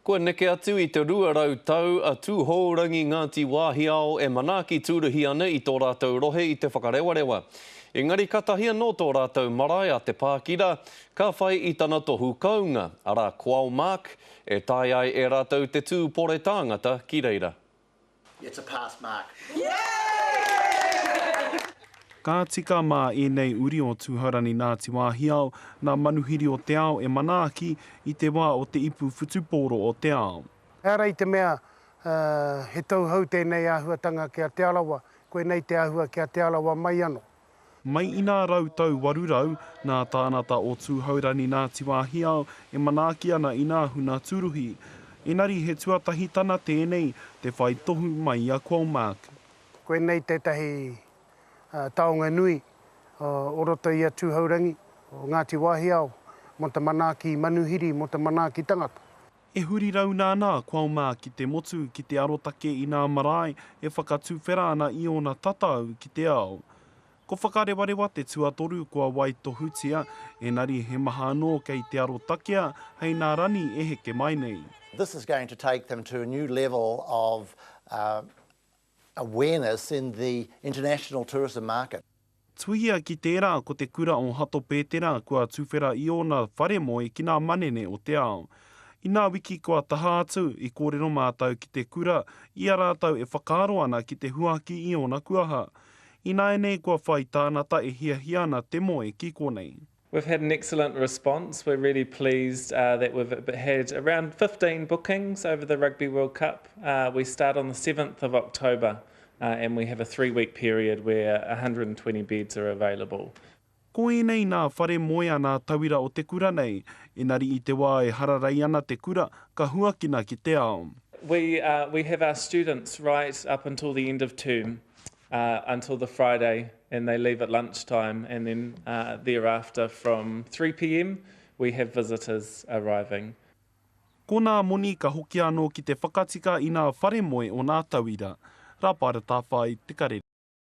Kua neke atu I te 2 tau a tūhourangi Ngāti Wāhiao e manaaki tūruhi ana I tō rātou rohe I te whakarewarewa. Engari katahia no tō rātou marae a te Pākira, ka whai I tana tohu kaunga. Ara Kwao Mark e tai ai e rātou te tūpore tāngata ki reira. It's a pass, Mark. Ka tika mā e nei uri o tūhaurani Ngāti Wāhiao, nā manuhiri o te ao e manaaki I te wā o te ipu whutupōro o te ao. Hēra I te mea he tauhau tēnei āhuatanga kia te alawa, koe nei te āhua kia te alawa mai anō. Mai I nā rautau warurau, nā tānata o tūhaurani Ngāti Wāhiao e manaaki ana I nā huna tūruhi. Engari he tuatahi tana tēnei te whai tohu mai a Kwao Mark. Koe nei tētahi taonga nui o roto I a tūhaurangi o Ngāti Wāhiao, mo te manaaki manuhiri, mo te manaaki tangata. E huri rau nā Kwao Mark ki te motu ki te arotake I nā marae e whakatūwhera ana I ona tatau ki te ao. Ko whakarewarewa te tuatoru kua wai tohutia, engari he maha anō kei te arotakea hei nā rani e heke mai nei. This is going to take them to a new level of awareness in the international tourism market. Tuhia ki tērā ko te kura o Hato Pētera kua tūwhera I ona whare moe ki nā manene o te ao. I nā wiki kua taha atu I kōrero mātou ki te kura, ia rātou e whakaaro ana ki te huaki I ona kuaha. I nā ene kua whai tānata e hia ana te moe ki konei. We've had an excellent response. We're really pleased that we've had around 15 bookings over the Rugby World Cup. We start on the 7th of October and we have a 3-week period where 120 beds are available. Ko e nei nā whare moe ana tauira o te kura nei, engari I te wā e hararai ana te kura, ka huakina ki te ao. We have our students right up until the end of term, until the Friday, and they leave at lunchtime, and then thereafter from 3 p.m. we have visitors arriving. Ko nā moni ka hoki anō ki te whakatika I nā whare moe o nā tauira. Rāpara tā whai, te karere.